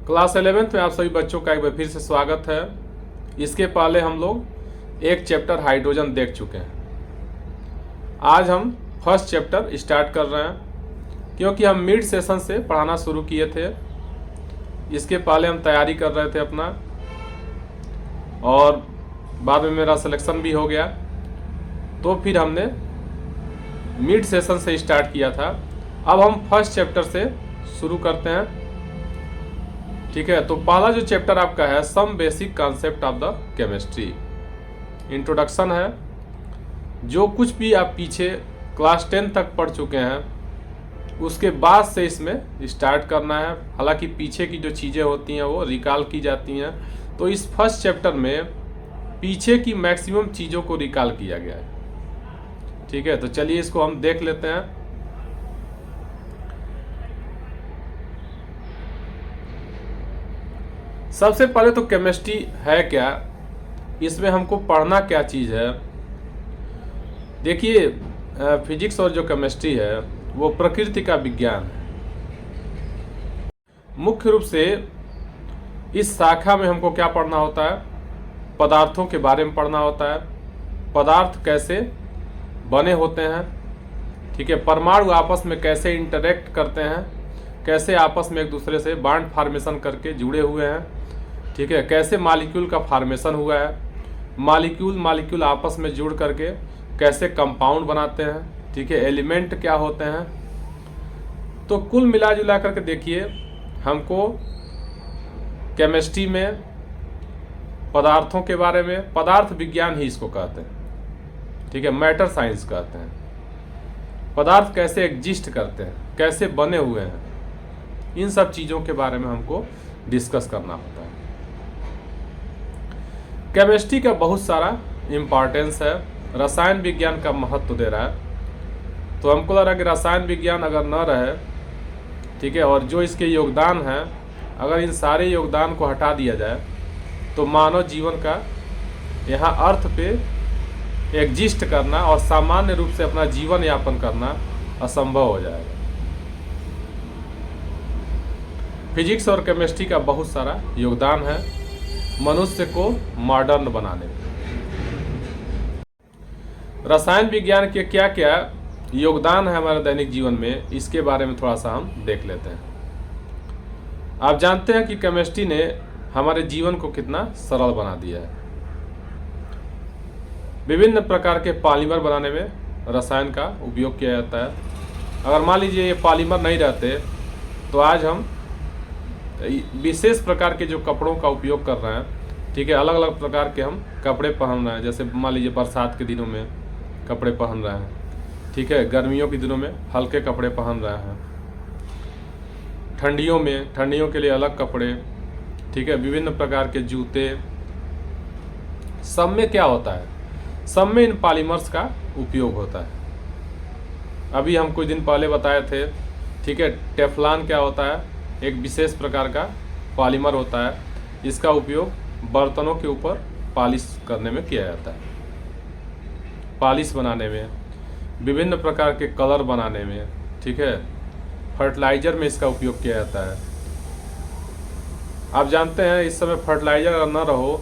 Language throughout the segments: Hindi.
क्लास 11th में आप सभी बच्चों का एक बार फिर से स्वागत है। इसके पहले हम लोग एक चैप्टर हाइड्रोजन देख चुके हैं। आज हम फर्स्ट चैप्टर स्टार्ट कर रहे हैं क्योंकि हम मिड सेशन से पढ़ाना शुरू किए थे। इसके पहले हम तैयारी कर रहे थे अपना, और बाद में मेरा सिलेक्शन भी हो गया, तो फिर हमने मिड सेशन से स्टार्ट किया था। अब हम फर्स्ट चैप्टर से शुरू करते हैं। ठीक है, तो पहला जो चैप्टर आपका है some basic concept of the chemistry, introduction है। जो कुछ भी आप पीछे क्लास 10 तक पढ़ चुके हैं उसके बाद से इसमें स्टार्ट करना है। हालांकि पीछे की जो चीज़ें होती हैं वो रिकॉल की जाती हैं, तो इस फर्स्ट चैप्टर में पीछे की मैक्सिमम चीज़ों को रिकॉल किया गया है। ठीक है, तो चलिए इसको हम देख लेते हैं। सबसे पहले तो केमिस्ट्री है क्या, इसमें हमको पढ़ना क्या चीज़ है। देखिए, फिजिक्स और जो केमिस्ट्री है वो प्रकृति का विज्ञान है। मुख्य रूप से इस शाखा में हमको क्या पढ़ना होता है, पदार्थों के बारे में पढ़ना होता है। पदार्थ कैसे बने होते हैं, ठीक है, परमाणु आपस में कैसे इंटरेक्ट करते हैं, कैसे आपस में एक दूसरे से बॉन्ड फॉर्मेशन करके जुड़े हुए हैं। ठीक है, कैसे मॉलिक्यूल का फॉर्मेशन हुआ है, मॉलिक्यूल आपस में जुड़ करके कैसे कंपाउंड बनाते हैं। ठीक है, एलिमेंट क्या होते हैं। तो कुल मिला जुला करके देखिए, हमको केमिस्ट्री में पदार्थों के बारे में, पदार्थ विज्ञान ही इसको कहते हैं। ठीक है, मैटर साइंस कहते हैं। पदार्थ कैसे एग्जिस्ट करते हैं, कैसे बने हुए हैं, इन सब चीज़ों के बारे में हमको डिस्कस करना होता है। केमिस्ट्री का बहुत सारा इम्पॉर्टेंस है, रसायन विज्ञान का महत्व दे रहा है। तो हमको लग रहा है कि रसायन विज्ञान अगर न रहे, ठीक है, और जो इसके योगदान हैं, अगर इन सारे योगदान को हटा दिया जाए तो मानव जीवन का यहाँ अर्थ पे एग्जिस्ट करना और सामान्य रूप से अपना जीवन यापन करना असंभव हो जाएगा। फिजिक्स और केमिस्ट्री का बहुत सारा योगदान है मनुष्य को मॉडर्न बनाने में। रसायन विज्ञान के क्या क्या योगदान है हमारे दैनिक जीवन में, इसके बारे में थोड़ा सा हम देख लेते हैं। आप जानते हैं कि केमिस्ट्री ने हमारे जीवन को कितना सरल बना दिया है। विभिन्न प्रकार के पॉलीमर बनाने में रसायन का उपयोग किया जाता है। अगर मान लीजिए ये पॉलीमर नहीं रहते तो आज हम विशेष प्रकार के जो कपड़ों का उपयोग कर रहे हैं, ठीक है, अलग अलग प्रकार के हम कपड़े पहन रहे हैं। जैसे मान लीजिए बरसात के दिनों में कपड़े पहन रहे हैं, ठीक है, गर्मियों के दिनों में हल्के कपड़े पहन रहे हैं, ठंडियों के लिए अलग कपड़े, ठीक है, विभिन्न प्रकार के जूते। सब में क्या होता है, सब में इन पॉलीमर्स का उपयोग होता है। अभी हम कुछ दिन पहले बताए थे, ठीक है, टेफ्लॉन क्या होता है, एक विशेष प्रकार का पॉलीमर होता है। इसका उपयोग बर्तनों के ऊपर पॉलिश करने में किया जाता है, पॉलिश बनाने में, विभिन्न प्रकार के कलर बनाने में, ठीक है, फर्टिलाइज़र में इसका उपयोग किया जाता है। आप जानते हैं इस समय फर्टिलाइज़र अगर न रहो,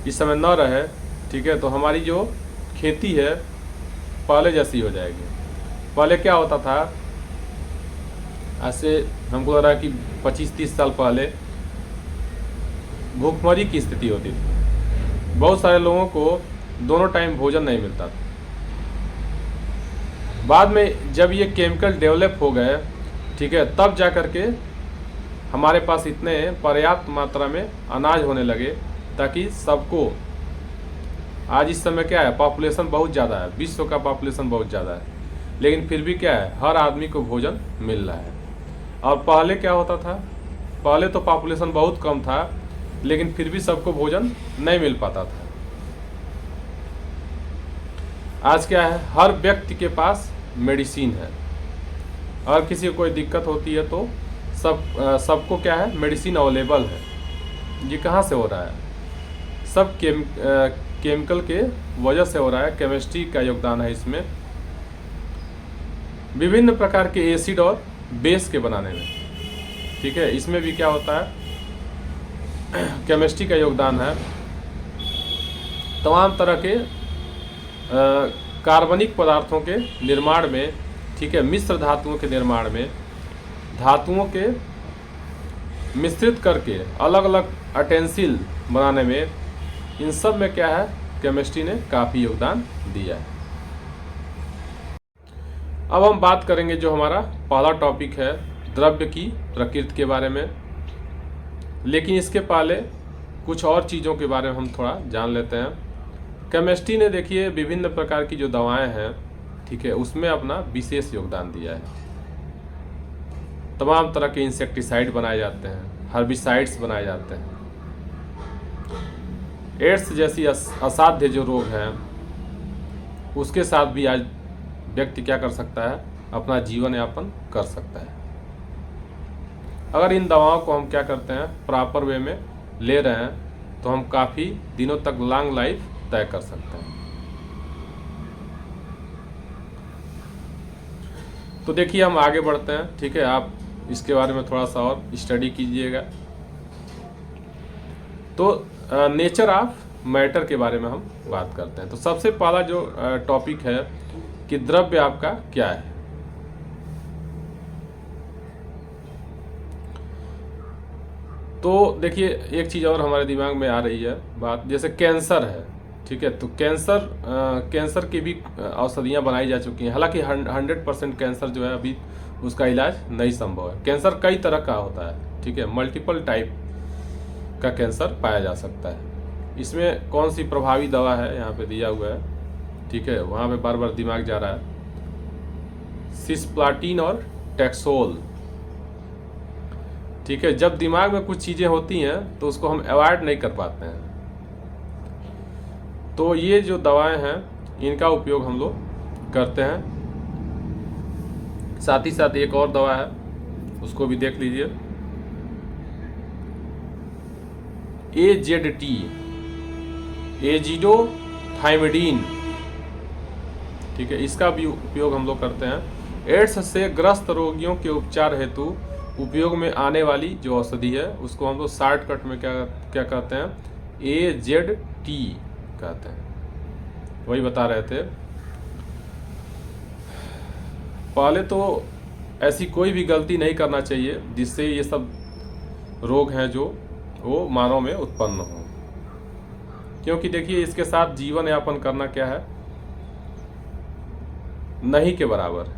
इस समय न रहे, ठीक है, तो हमारी जो खेती है पहले जैसी हो जाएगी। पहले क्या होता था, ऐसे हमको लग रहा है कि 25-30 साल पहले भूखमरी की स्थिति होती थी। बहुत सारे लोगों को दोनों टाइम भोजन नहीं मिलता था। बाद में जब ये केमिकल डेवलप हो गए, ठीक है, तब जा कर के हमारे पास इतने पर्याप्त मात्रा में अनाज होने लगे ताकि सबको, आज इस समय क्या है, पॉपुलेशन बहुत ज़्यादा है, विश्व का पॉपुलेशन बहुत ज़्यादा है, लेकिन फिर भी क्या है, हर आदमी को भोजन मिल रहा है। और पहले क्या होता था, पहले तो पॉपुलेशन बहुत कम था लेकिन फिर भी सबको भोजन नहीं मिल पाता था। आज क्या है, हर व्यक्ति के पास मेडिसिन है। अगर किसी को कोई दिक्कत होती है तो सबको क्या है, मेडिसिन अवेलेबल है। ये कहाँ से हो रहा है, सब केमिकल के वजह से हो रहा है। केमिस्ट्री का योगदान है इसमें। विभिन्न प्रकार के एसिड और बेस के बनाने में, ठीक है, इसमें भी क्या होता है, केमिस्ट्री का योगदान है। तमाम तरह के कार्बनिक पदार्थों के निर्माण में, ठीक है, मिश्र धातुओं के निर्माण में, धातुओं के मिश्रित करके अलग अलग अटेंसिल बनाने में, इन सब में क्या है, केमिस्ट्री ने काफ़ी योगदान दिया है। अब हम बात करेंगे जो हमारा पहला टॉपिक है, द्रव्य की प्रकृति के बारे में। लेकिन इसके पहले कुछ और चीज़ों के बारे में हम थोड़ा जान लेते हैं। केमिस्ट्री ने देखिए विभिन्न प्रकार की जो दवाएं हैं, ठीक है, उसमें अपना विशेष योगदान दिया है। तमाम तरह के इंसेक्टिसाइड बनाए जाते हैं, हर्बिसाइड्स बनाए जाते हैं। एड्स जैसी असाध्य जो रोग हैं, उसके साथ भी आज व्यक्ति क्या कर सकता है, अपना जीवन यापन कर सकता है, अगर इन दवाओं को हम क्या करते हैं, प्रॉपर वे में ले रहे हैं, तो हम काफ़ी दिनों तक लॉन्ग लाइफ तय कर सकते हैं। तो देखिए हम आगे बढ़ते हैं, ठीक है, आप इसके बारे में थोड़ा सा और स्टडी कीजिएगा। तो नेचर ऑफ मैटर के बारे में हम बात करते हैं। तो सबसे पहला जो टॉपिक है कि द्रव्य आपका क्या है। तो देखिए एक चीज़ और हमारे दिमाग में आ रही है बात, जैसे कैंसर है, ठीक है, तो कैंसर की भी औषधियाँ बनाई जा चुकी हैं। हालांकि 100% कैंसर जो है अभी उसका इलाज नहीं संभव है। कैंसर कई तरह का होता है, ठीक है, मल्टीपल टाइप का कैंसर पाया जा सकता है। इसमें कौन सी प्रभावी दवा है यहाँ पे दिया हुआ है, ठीक है, वहाँ पे बार बार दिमाग जा रहा है, सिस्प्लाटिन और टैक्सोल, ठीक है। जब दिमाग में कुछ चीज़ें होती हैं तो उसको हम अवॉइड नहीं कर पाते हैं। तो ये जो दवाएं हैं इनका उपयोग हम लोग करते हैं। साथ ही साथ एक और दवा है, उसको भी देख लीजिए, AZT, एजिडोथाइमिडीन, ठीक है, इसका भी उपयोग हम लोग करते हैं। एड्स से ग्रस्त रोगियों के उपचार हेतु उपयोग में आने वाली जो औषधि है उसको हम लोग शॉर्टकट में क्या कहते हैं, AZT कहते हैं। वही बता रहे थे। पहले तो ऐसी कोई भी गलती नहीं करना चाहिए जिससे ये सब रोग हैं जो वो मानव में उत्पन्न हो, क्योंकि देखिए इसके साथ जीवन यापन करना क्या है, नहीं के बराबर,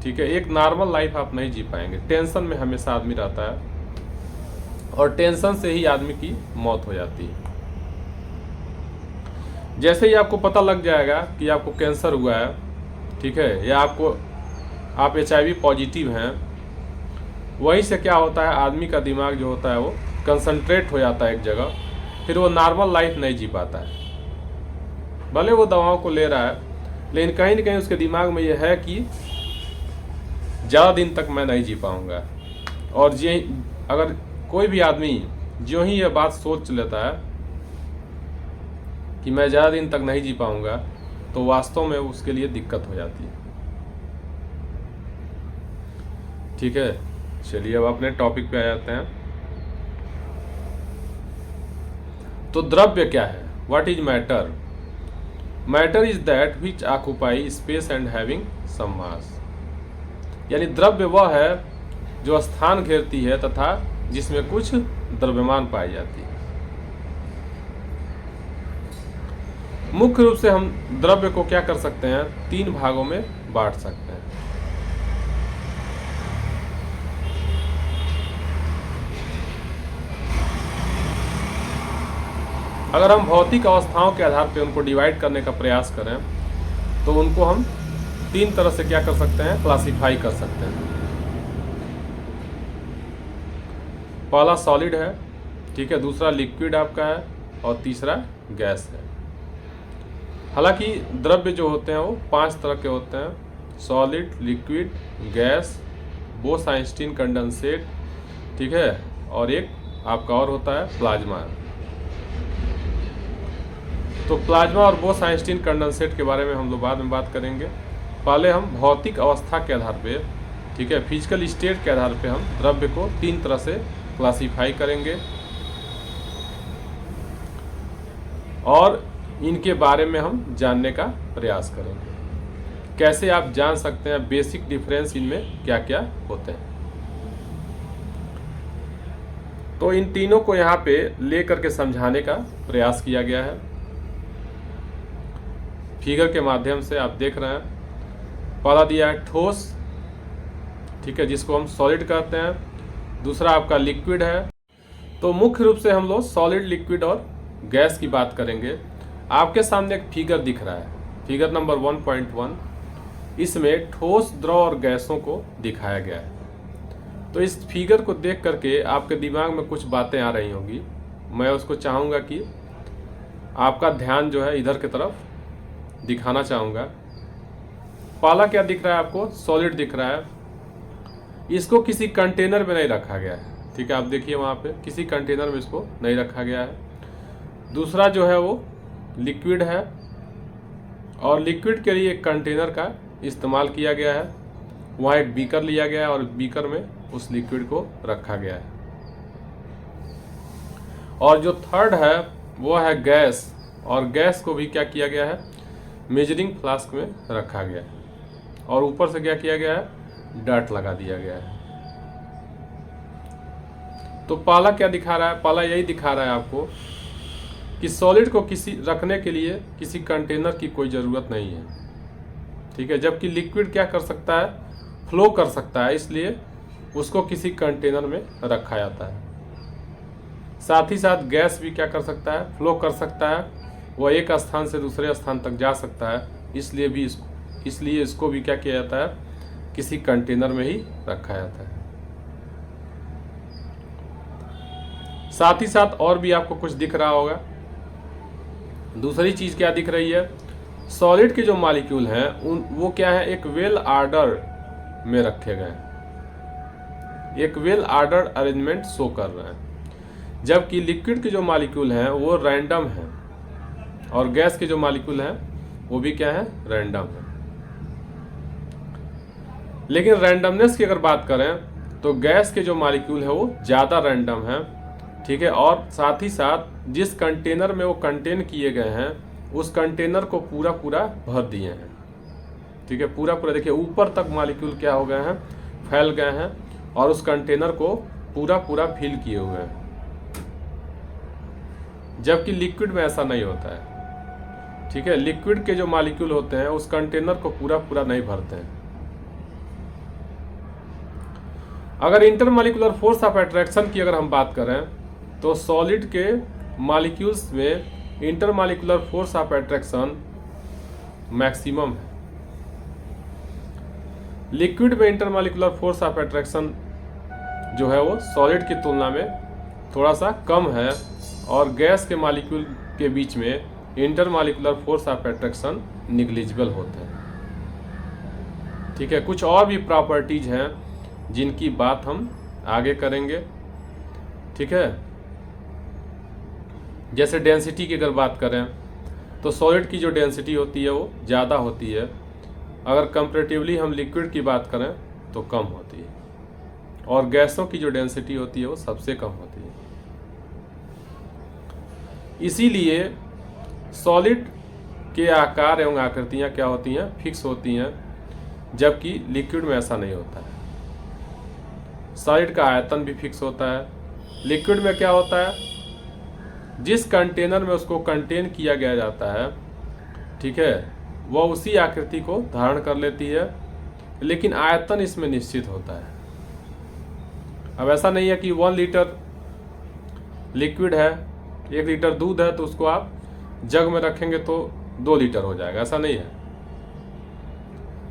ठीक है। एक नॉर्मल लाइफ आप नहीं जी पाएंगे, टेंशन में हमेशा आदमी रहता है और टेंशन से ही आदमी की मौत हो जाती है। जैसे ही आपको पता लग जाएगा कि आपको कैंसर हुआ है, ठीक है, या आप HIV पॉजिटिव हैं, वहीं से क्या होता है, आदमी का दिमाग जो होता है वो कंसंट्रेट हो जाता है एक जगह, फिर वो नॉर्मल लाइफ नहीं जी पाता है। भले वो दवाओं को ले रहा है, लेकिन कहीं ना कहीं उसके दिमाग में ये है कि ज़्यादा दिन तक मैं नहीं जी पाऊँगा। और ये अगर कोई भी आदमी जो ही ये बात सोच लेता है कि मैं ज़्यादा दिन तक नहीं जी पाऊँगा, तो वास्तव में उसके लिए दिक्कत हो जाती है, ठीक है। चलिए अब अपने टॉपिक पे आ जाते हैं। तो द्रव्य क्या है, what is matter? Matter is that which occupy space and having some mass. यानी द्रव्य वह है जो स्थान घेरती है तथा जिसमें कुछ द्रव्यमान पाई जाती है। मुख्य रूप से हम द्रव्य को क्या कर सकते हैं, 3 भागों में बांट सकते हैं। अगर हम भौतिक अवस्थाओं के आधार पर उनको डिवाइड करने का प्रयास करें तो उनको हम 3 तरह से क्या कर सकते हैं, क्लासिफाई कर सकते हैं। पहला सॉलिड है, ठीक है, दूसरा लिक्विड आपका है और तीसरा गैस है। हालांकि द्रव्य जो होते हैं वो 5 तरह के होते हैं, solid, liquid, gas, Bose-Einstein condensate, ठीक है, और एक आपका और होता है प्लाज्मा। तो प्लाज्मा और बोस-आइंस्टीन कंडेंसेट के बारे में हम लोग बाद में बात करेंगे। पहले हम भौतिक अवस्था के आधार पे ठीक है, फिजिकल स्टेट के आधार पे हम द्रव्य को 3 तरह से क्लासिफाई करेंगे और इनके बारे में हम जानने का प्रयास करेंगे। कैसे आप जान सकते हैं बेसिक डिफरेंस इनमें क्या क्या होते हैं। तो इन तीनों को यहाँ पे लेकर के समझाने का प्रयास किया गया है। फिगर के माध्यम से आप देख रहे हैं, पहला दिया है ठोस, ठीक है, जिसको हम सॉलिड कहते हैं। दूसरा आपका लिक्विड है। तो मुख्य रूप से हम लोग सॉलिड, लिक्विड और गैस की बात करेंगे। आपके सामने एक फिगर दिख रहा है, फिगर नंबर 1.1। इसमें ठोस, द्रव और गैसों को दिखाया गया है। तो इस फिगर को देख करके आपके दिमाग में कुछ बातें आ रही होंगी। मैं उसको चाहूँगा कि आपका ध्यान जो है इधर की तरफ दिखाना चाहूँगा। पहला क्या दिख रहा है आपको? सॉलिड दिख रहा है। इसको किसी कंटेनर में नहीं रखा गया है, ठीक है, आप देखिए वहाँ पे किसी कंटेनर में इसको नहीं रखा गया है। दूसरा जो है वो लिक्विड है और लिक्विड के लिए एक कंटेनर का इस्तेमाल किया गया है। वहाँ एक बीकर लिया गया है और बीकर में उस लिक्विड को रखा गया है। और जो थर्ड है वो है गैस, और गैस को भी क्या किया गया है? मेजरिंग फ्लास्क में रखा गया है और ऊपर से क्या किया गया है? डर्ट लगा दिया गया है। तो पहला क्या दिखा रहा है? पहला यही दिखा रहा है आपको कि सॉलिड को किसी रखने के लिए किसी कंटेनर की कोई ज़रूरत नहीं है, ठीक है, जबकि लिक्विड क्या कर सकता है? फ्लो कर सकता है, इसलिए उसको किसी कंटेनर में रखा जाता है। साथ ही साथ गैस भी क्या कर सकता है? फ्लो कर सकता है, वह एक स्थान से दूसरे स्थान तक जा सकता है, इसलिए इसको भी क्या किया जाता है? किसी कंटेनर में ही रखा जाता है। साथ ही साथ और भी आपको कुछ दिख रहा होगा। दूसरी चीज़ क्या दिख रही है? सॉलिड के जो मॉलिक्यूल हैं वो क्या है? एक वेल आर्डर में रखे गए हैं, एक वेल आर्डर अरेंजमेंट शो कर रहे हैं। जबकि लिक्विड के जो मॉलिक्यूल हैं वो रैंडम हैं और गैस के जो मॉलिक्यूल हैं वो भी क्या है? रैंडम है। लेकिन रैंडमनेस की अगर बात करें तो गैस के जो मॉलिक्यूल है वो ज़्यादा रैंडम है, ठीक है, और साथ ही साथ जिस कंटेनर में वो कंटेन किए गए हैं उस कंटेनर को पूरा भर दिए हैं, ठीक है, पूरा देखिए ऊपर तक मॉलिक्यूल क्या हो गए हैं? फैल गए हैं और उस कंटेनर को पूरा फिल किए हुए हैं। जबकि लिक्विड में ऐसा नहीं होता है, ठीक है, लिक्विड के जो मॉलिक्यूल होते हैं उस कंटेनर को पूरा नहीं भरते हैं। अगर इंटरमॉलिक्यूलर फोर्स ऑफ अट्रैक्शन की अगर हम बात करें तो सॉलिड के मॉलिक्यूल्स में intermolecular force of attraction maximum है। लिक्विड में इंटरमॉलिक्यूलर फोर्स ऑफ अट्रैक्शन जो है वो सॉलिड की तुलना में थोड़ा सा कम है और गैस के मॉलिक्यूल के बीच में intermolecular force of attraction negligible होते हैं, ठीक है। कुछ और भी प्रॉपर्टीज हैं जिनकी बात हम आगे करेंगे, ठीक है। जैसे डेंसिटी की अगर बात करें तो सॉलिड की जो डेंसिटी होती है वो ज़्यादा होती है, अगर कंपैरेटिवली हम लिक्विड की बात करें तो कम होती है, और गैसों की जो डेंसिटी होती है वो सबसे कम होती है। इसीलिए सॉलिड के आकार एवं आकृतियाँ क्या होती हैं? फिक्स होती हैं, जबकि लिक्विड में ऐसा नहीं होता है। सॉलिड का आयतन भी फिक्स होता है। लिक्विड में क्या होता है? जिस कंटेनर में उसको कंटेन किया गया जाता है, ठीक है, वह उसी आकृति को धारण कर लेती है, लेकिन आयतन इसमें निश्चित होता है। अब ऐसा नहीं है कि 1 लीटर लिक्विड है, 1 लीटर दूध है तो उसको आप जग में रखेंगे तो 2 लीटर हो जाएगा, ऐसा नहीं है।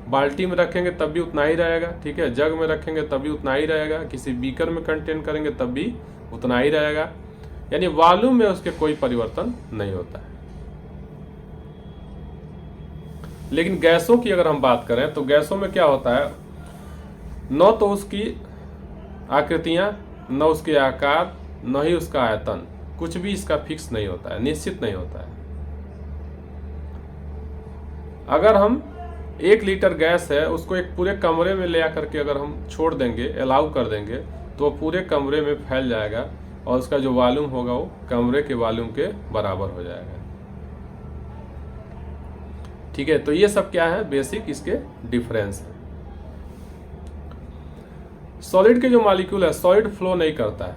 बाल्टी में रखेंगे तब भी उतना ही रहेगा, ठीक है, जग में रखेंगे तब भी उतना ही रहेगा, किसी बीकर में कंटेन करेंगे तब भी उतना ही रहेगा, यानी वॉल्यूम में उसके कोई परिवर्तन नहीं होता है। लेकिन गैसों की अगर हम बात करें तो गैसों में क्या होता है? न तो उसकी आकृतियां, न उसके आकार, न ही उसका आयतन, कुछ भी इसका फिक्स नहीं होता है, निश्चित नहीं होता है। अगर हम 1 लीटर गैस है, उसको एक पूरे कमरे में ले आकर के अगर हम छोड़ देंगे, अलाउ कर देंगे, तो पूरे कमरे में फैल जाएगा और उसका जो वॉल्यूम होगा वो कमरे के वॉल्यूम के बराबर हो जाएगा। ठीक है, तो ये सब क्या है, बेसिक इसके डिफरेंस है। सॉलिड के जो मॉलिक्यूल है, सॉलिड फ्लो नहीं करता है,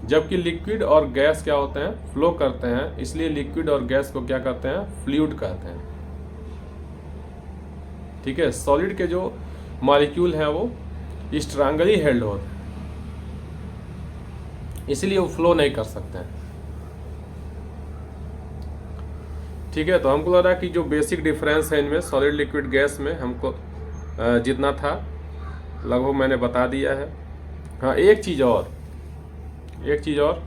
जबकि लिक्विड और गैस क्या होते हैं, फ्लो करते हैं। इसलिए लिक्विड और गैस को क्या कहते हैं, फ्लूइड कहते हैं। ठीक है, सॉलिड के जो मॉलिक्यूल हैं वो स्ट्रांगली हेल्ड होते हैं, इसलिए वो फ्लो नहीं कर सकते हैं। ठीक है, तो हमको लग रहा है कि जो बेसिक डिफरेंस है इनमें, सॉलिड लिक्विड गैस में, हमको जितना था लगभग मैंने बता दिया है। हाँ, एक चीज़ और,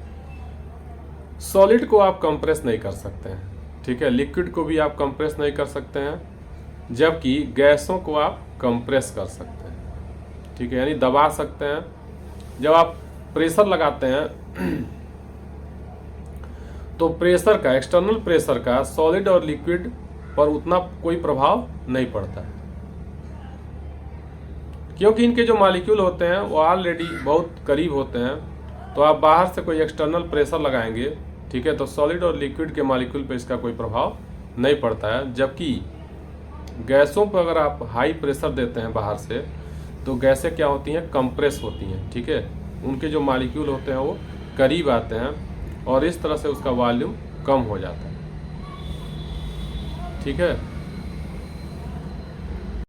सॉलिड को आप कंप्रेस नहीं कर सकते हैं। ठीक है, लिक्विड को भी आप कंप्रेस नहीं कर सकते हैं, जबकि गैसों को आप कंप्रेस कर सकते हैं। ठीक है, यानी दबा सकते हैं। जब आप प्रेशर लगाते हैं तो प्रेशर का, एक्सटर्नल प्रेशर का सॉलिड और लिक्विड पर उतना कोई प्रभाव नहीं पड़ता है, क्योंकि इनके जो मॉलिक्यूल होते हैं वो ऑलरेडी बहुत करीब होते हैं। तो आप बाहर से कोई एक्सटर्नल प्रेशर लगाएंगे, ठीक है, तो सॉलिड और लिक्विड के मॉलिक्यूल पे इसका कोई प्रभाव नहीं पड़ता है। जबकि गैसों पर अगर आप हाई प्रेशर देते हैं बाहर से, तो गैसें क्या होती हैं, कंप्रेस होती हैं। ठीक है, उनके जो मॉलिक्यूल होते हैं वो करीब आते हैं और इस तरह से उसका वॉल्यूम कम हो जाता है। ठीक है।